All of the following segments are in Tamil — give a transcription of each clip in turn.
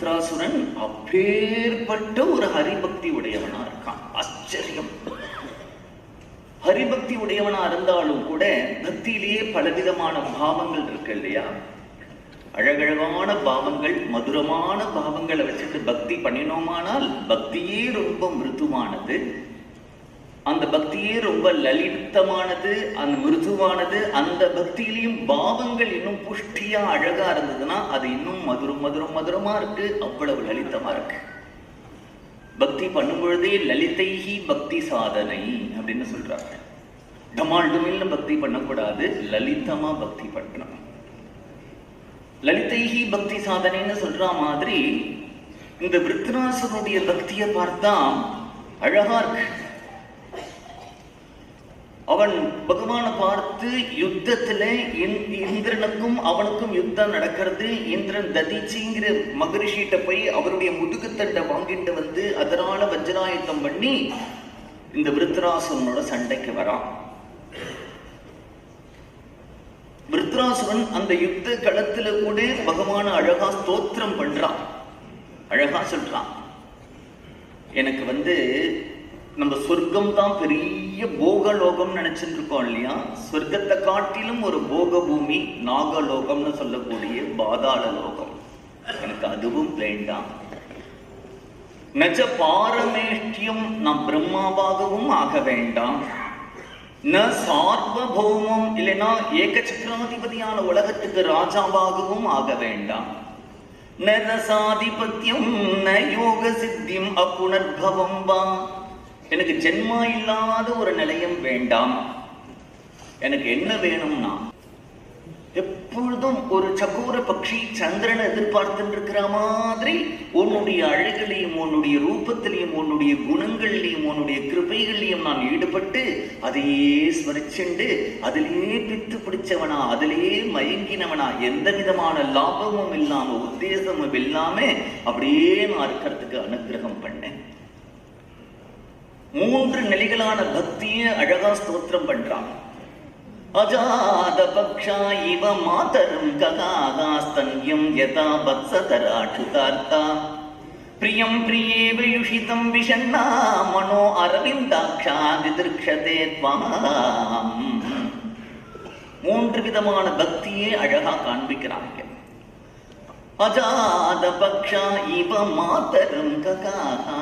விருத்ராசுரன் அப்பேற்பட்ட ஒரு ஹரிபக்தி உடையவனா இருக்கான். ஆச்சரியம். ஹரிபக்தி உடையவனா இருந்தாலும் கூட பக்தியிலேயே பலவிதமான பாவங்கள் இருக்கு இல்லையா? அழகழகான பாவங்கள், மதுரமான பாவங்களை வச்சுட்டு பக்தி பண்ணினோமானால் பக்தியே ரொம்ப மிருதுவானது, அந்த பக்தியே ரொம்ப லலிதமானது, அந்த மிருதுவானது. அந்த பக்தியிலையும் பாவங்கள் இன்னும் புஷ்டியா அழகா இருந்ததுன்னா அது இன்னும் மதுரமா இருக்கு, அவ்வளவு லலிதமா இருக்கு. பக்தி பண்ணும் பொழுதே லலிதைஹி பக்தி சாதனை அப்படின்னு சொல்றாங்க. டமால் டுமில்னு பக்தி பண்ணக்கூடாது, லலிதமா பக்தி பண்ணணும். லலிதைஹி பக்தி சாதனைன்னு சொல்ற மாதிரி இந்த விருத்ராசுரனுடைய பக்தியை பார்த்தா அழகா இருக்கு. அவன் பகவானை பார்த்து யுத்தத்துல இந்திரனுக்கும் அவனுக்கும் யுத்தம் நடக்கிறது. இந்திரன் ததிச்சிங்கிற மகரிஷிட்ட போய் அவருடைய முதுகுத்தண்டை வாங்கிட்டு வந்து அதனால வஜ்ராயுத்தம் பண்ணி இந்த விருத்ராசுரனோட சண்டைக்கு வரான். விருத்ராசுரன் அந்த யுத்த களத்துல கூட பகவான அழகா ஸ்தோத்திரம் பண்றான், அழகா சொல்றான். எனக்கு நம்ம சொர்க்கம் தான் பெரிய போகலோகம் நினைச்சுட்டு இருக்கோம் இல்லையா? சொர்க்கத்தை காட்டிலும் ஒரு போக பூமி நாகலோகம்னு சொல்லக்கூடிய பாதாள லோகம், எனக்கு அதுவும் வேண்டாம். நஜ பாரமேஷ்டியம், நான் பிரம்மாவாகவும் ஆக வேண்டாம். ந சார்வபௌமம், இல்லைன்னா ஏக சக்கராதிபதியான உலகத்துக்கு ராஜாவாகவும் ஆக வேண்டாம். ந ரசாதிபத்தியம் ந யோக சித்தியம் அப்புனர்பவம் வா, எனக்கு ஜென்மா இல்லாத ஒரு நிலையம் வேண்டாம். எனக்கு என்ன வேணும்னா எப்பொழுதும் ஒரு சகோர பட்சி சந்திரனை எதிர்பார்த்துட்டு இருக்கிற மாதிரி உன்னுடைய அழகிலையும் உன்னுடைய ரூபத்திலையும் உன்னுடைய குணங்கள்லையும் உன்னுடைய கிருபைகள்லையும் நான் ஈடுபட்டு அதையே ஸ்மரிச்சுண்டு அதிலேயே பித்து பிடிச்சவனா, அதிலேயே மயங்கினவனா, எந்த விதமான லாபமும் இல்லாம உத்தேசமும் இல்லாம அப்படியே நான் இருக்கிறதுக்கு அனுகிரகம் பண்ணேன். 3 நிலைகளான பக்தியை அழகா ஸ்தோத்திரம் பண்றான். அஜாத பக்ஷா இவ மாதரம் ககாஸ்தன்யம் யதா வத்சதராட்சுதார்த்தா பிரியம் பிரியே வியுஷிதம் விஷண்ணா மனோ அரவிந்தாக்ஷா விதிர்க்ஷதே த்வாம். 3 விதமான பக்தியே அழகா காண்பிக்கிறாங்க. அஜாத பக்ஷா இவ மாதரம் ககாஹா,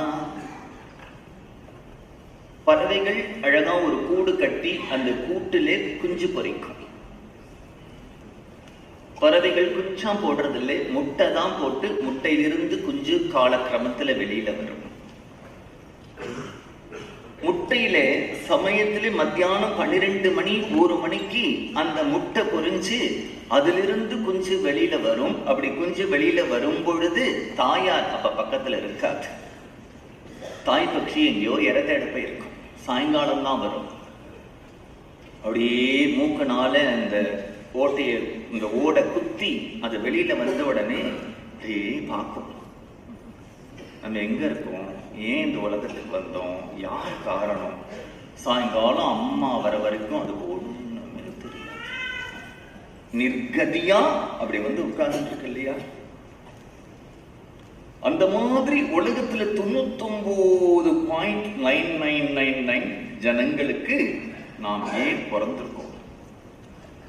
பறவைகள் அழகா ஒரு கூடு கட்டி அந்த கூட்டிலே குஞ்சு பொறிக்கும். பறவைகள் குஞ்சம் போடுறதில்லை, முட்டை தான் போட்டு முட்டையிலிருந்து குஞ்சு காலக்கிரமத்துல வெளியில வரும். முட்டையில சமயத்துல மத்தியானம் 12 மணி 1 மணிக்கு அந்த முட்டை பொறிஞ்சு அதிலிருந்து குஞ்சு வெளியில வரும். அப்படி குஞ்சு வெளியில வரும் பொழுது தாயார் அப்ப பக்கத்துல இருக்காது. தாய் பட்சி எங்கேயோ இறத்தேட போயிருக்கும். சாயங்காலம் தான் வரும். அப்படியே மூக்கனால அந்த ஓட்டைய இந்த ஓடை குத்தி அது வெளியில வந்த உடனே அப்படியே பார்க்கும், நம்ம எங்க இருக்கோம், ஏன் இந்த உலகத்துக்கு வந்தோம், யார் காரணம். சாயங்காலம் அம்மா வர வரைக்கும் அது ஒண்ணுமே தெரியாது. நிர்கதியா அப்படி உட்கார்ந்துட்டு இருக்கு இல்லையா? அந்த மாதிரி உலகத்துல 99.9999 ஜனங்களுக்கு நாம் ஏன் பிறந்திருக்கோம்?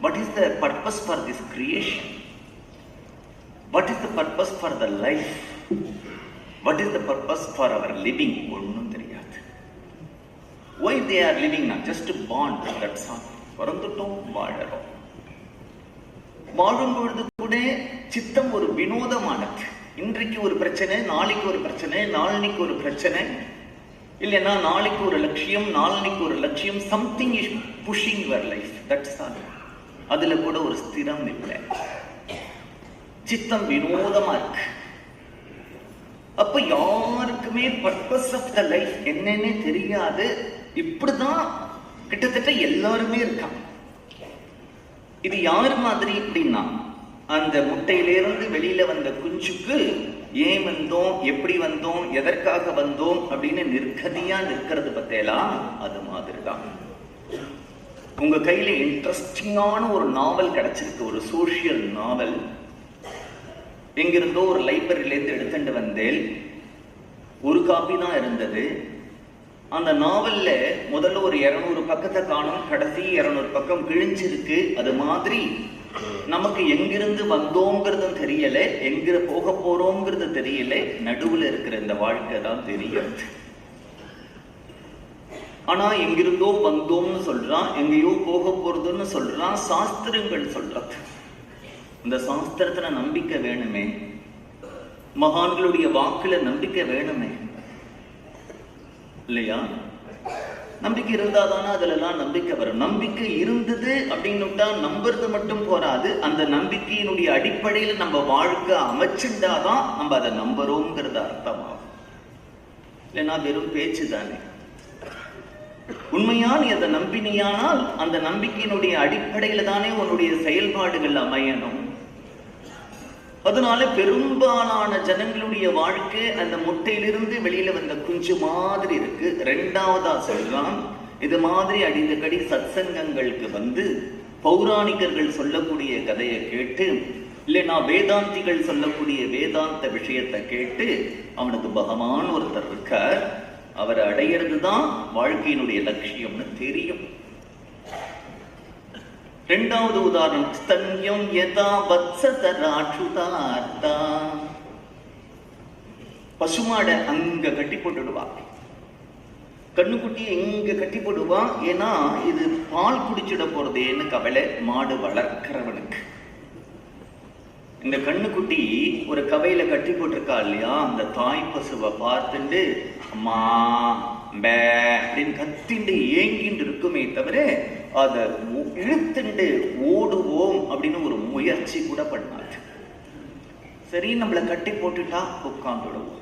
What is the purpose for this creation? What is the purpose for the life? What is the purpose for our living? ஒன்னும் தெரியாது. Why they are living now? Just to bond, that's all. பிறந்துட்டோம், வாழறோம். வாழும் பொழுது கூட சித்தம் ஒரு வினோதமானது. இன்றைக்கு ஒரு பிரச்சனை, நாளைக்கு ஒரு பிரச்சனை, நாளைக்கு ஒரு பிரச்சனை, இல்லைன்னா நாளைக்கு ஒரு லட்சியம், நாளைக்கு ஒரு லட்சியம். Something is pushing your life, that's all. அதுல கூட ஒரு ஸ்திரம் இல்லை. சித்தம் வினோதமா இருக்கு. அப்ப யாருக்குமே பர்பஸ் ஆஃப் த லைஃப் என்னன்னே தெரியாது. இப்படிதான் கிட்டத்தட்ட எல்லாருமே இருக்காங்க. இது யாரு மாதிரி அப்படின்னா, அந்த முட்டையிலிருந்து வெளியில வந்த குஞ்சுக்கு ஏன் வந்தோம், எப்படி வந்தோம், எதற்காக வந்தோம் அப்படின்னு நிர்கதியா நிற்கிறது பத்தேலாம், அது மாதிரிதான். உங்க கையில இன்ட்ரெஸ்டிங்கான ஒரு நாவல் கிடைச்சிருக்கு, ஒரு சோசியல் நாவல். எங்கிருந்தோ ஒரு லைப்ரரியிலேருந்து எடுத்துட்டு வந்தேன். ஒரு காப்பி தான் இருந்தது. அந்த நாவல்ல முதல்ல ஒரு 200 பக்கத்தை காணும், கடைசி 200 பக்கம் கிழிஞ்சிருக்கு. அது மாதிரி நமக்கு எங்கிருந்து வந்தோங்கிறதும் தெரியல, எங்க போக போறோங்கிறது தெரியல, நடுவுல இருக்கிற இந்த வாழ்க்கை தான் தெரியும். ஆனா எங்கிருந்தோ வந்தோம்னு சொல்றான், எங்கேயோ போக போறதுன்னு சொல்றான், சாஸ்திரங்கள் சொல்றது. இந்த சாஸ்திரத்துல நம்பிக்கை வேணுமே, மகான்களுடைய வாக்குல நம்பிக்கை வேணுமே இல்லையா? நம்பிக்கை இருந்தாதானே அதுல எல்லாம் நம்பிக்கை வரும். நம்பிக்கை இருந்தது அப்படின்னுட்டா நம்புறது மட்டும் போராது, அந்த நம்பிக்கையினுடைய அடிப்படையில நம்ம வாழ்க்கை அமைச்சுட்டாதான் நம்ம அதை நம்புறோங்கிறது அர்த்தமாகும். இல்லைன்னா வெறும் பேச்சு தானே. உண்மையா நீ அதை நம்பினியானால் அந்த நம்பிக்கையினுடைய அடிப்படையில தானே உன்னுடைய செயல்பாடுகள் அமையணும். அதனால பெரும்பாலான ஜனங்களுடைய வாழ்க்கை அந்த முட்டையிலிருந்து வெளியில வந்த குஞ்சு மாதிரி இருக்கு. ரெண்டாவதா சொல்றான், இது மாதிரி அடிக்கடி சத்சங்கங்களுக்கு வந்து பௌராணிகர்கள் சொல்லக்கூடிய கதையை கேட்டு, இல்லைன்னா வேதாந்திகள் சொல்லக்கூடிய வேதாந்த விஷயத்தை கேட்டு அவனுக்கு பகவான் ஒருத்தர் இருக்கார், அவரை அடையிறது தான் வாழ்க்கையினுடைய லட்சியம்னு தெரியும். இரண்டாவது உதாரணம், ஸ்தன்யம் யதா வத்சதராட்சுதார்த்தா. பசுமாட அங்க கட்டி போட்டுடுவா, கண்ணுக்குட்டி எங்க கட்டி போடுவா. ஏன்னா இது பால் குடிச்சிட போறதேன்னு கவலை மாடு வளர்க்கிறவனுக்கு. இந்த கண்ணுக்குட்டி ஒரு கவையில கட்டி போட்டிருக்கா இல்லையா, அந்த தாய் பசுவை பார்த்துட்டு அம்மா பே அப்படின்னு கத்திண்டு ஏங்கிண்டு இருக்குமே தவிர அதை இழுத்துண்டு ஓடுவோம் அப்படின்னு ஒரு முயற்சி கூட பண்ணாது. சரி நம்மளை கட்டி போட்டுட்டா உட்காந்துடுவோம்.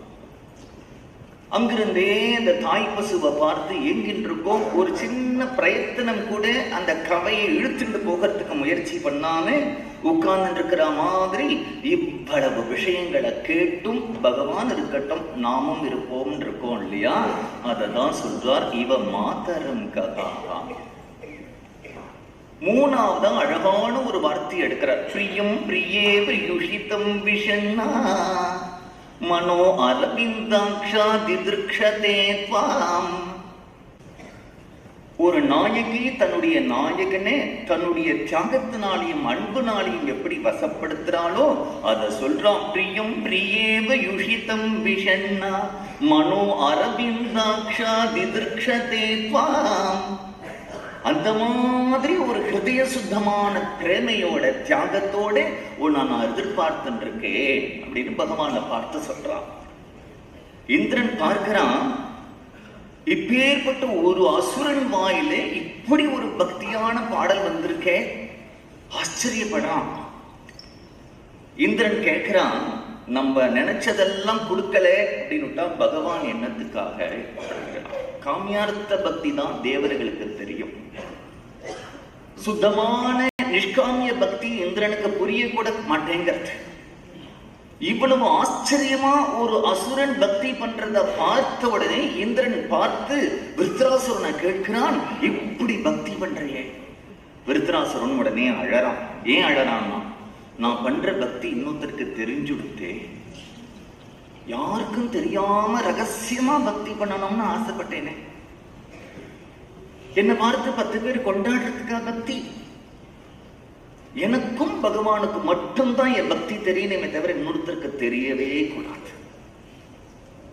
அங்கிருந்தே அந்த தாய் பசுவை பார்த்து எங்கின்றிருக்கோம், ஒரு சின்ன பிரயத்தனம் கூட அந்த கவையை இழுத்துட்டு போகிறதுக்கு முயற்சி பண்ணாம உட்கார்ந்து இருக்கிற மாதிரி இவ்வளவு விஷயங்களை கேட்டும் பகவான் இருக்கட்டும் நாமும் இருப்போம் இருக்கோம் இல்லையா? அததான் சொல்றார், இவ மாதரம் கதா. மூணாவதா அழகான ஒரு வார்த்தை எடுக்கிறார், பிரியம் பிரியே பிரியுஷிதம் விஷண்ணா மனோ அரவிந்தாக்ஷா திதிருக்ஷதே த்வாம். ஒரு நாயகி தன்னுடைய நாயகனே தன்னுடைய தியாகத்தினாலையும் அன்புனாலையும் எப்படி வசப்படுத்துறாளோ அதை சொல்றான். பிரியம் பிரியேவ யுஷிதம் விஷண்ணா மனோ அரவிந்தாக்ஷா திதிருக்ஷதே த்வாம். அந்த மாதிரி ஒரு ஹிருதய சுத்தமான பிரேமையோட தியாகத்தோட நான் எதிர்பார்த்துட்டு இருக்கேன் அப்படின்னு பகவானை பார்த்து சொல்றான். இந்திரன் பார்க்கிறான், இப்பேற்பட்ட ஒரு அசுரன் வாயிலே இப்படி ஒரு பக்தியான பாடல் வந்திருக்கே, ஆச்சரியப்படான். இந்திரன் கேட்கிறான், நம்ம நினைச்சதெல்லாம் கொடுக்கல அப்படின்னுட்டா பகவான் என்னத்துக்காக? காமியார்த்த பக்தி தான் தேவர்களுக்கு தெரியும். சுத்தமான நிஷ்காமிய பக்தி இந்திரனுக்கு புரிய கூட மாட்டேங்கிறது. இவ்வளவு ஆச்சரியமா ஒரு அசுரன் பக்தி பண்றத பார்த்த உடனே இந்திரன் பார்த்து விருத்ராசுரனை கேட்கிறான், இப்படி பக்தி பண்றையே? விருத்ராசுரன் உடனே அழறான். ஏன் அழறான்னா, நான் பண்ற பக்தி இன்னொருத்தருக்கு தெரிஞ்சுடுத்தே, யாருக்கும் தெரியாம ரகசியமா பக்தி பண்ணணும்னு ஆசைப்பட்டேனே, என்னை பார்த்து 10 பேர் கொண்டாடுறதுக்கா பக்தி? எனக்கும் பகவானுக்கு மட்டும்தான் என் பக்தி தெரியணுமே தவிர இன்னொருத்தருக்கு தெரியவே கூடாது.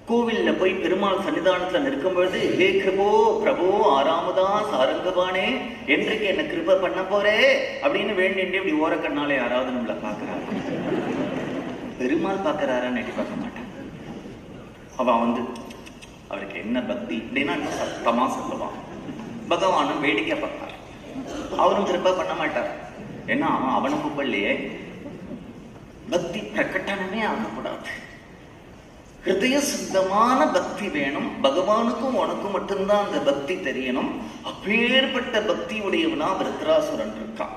கோவில்ல போய் பெருமாள் சன்னிதானத்துல நிற்கும் பொழுது, ஹே கிருபோ பிரபோ ஆராமதா சாரங்கபானே, என்றைக்கு என்ன கிருப பண்ண போறே அப்படின்னு வேண்டிட்டு இப்படி ஓர கண்ணாலே யாராவது நம்மளை பாக்குறாங்க. பெருமாள் பாக்குறாரான்னு எட்டி பார்க்க மாட்டான். அவன் அவருக்கு என்ன பக்தி அப்படின்னா சத்தமா சொல்லுவான். பகவானும் வேடிக்கை பார்ப்பார், அவரும் கிருப பண்ண மாட்டார். ஏன்னா அவனை கூப்பிடலையே. பக்தி பிரகட்டனமே ஆகக்கூடாது. ஹிருதய சுத்தமான பக்தி வேணும். பகவானுக்கும் உனக்கும் மட்டும்தான் அந்த பக்தி தெரியணும். அப்பேற்பட்ட பக்தி உடையவனா விருத்ராசுரன் இருக்கான்.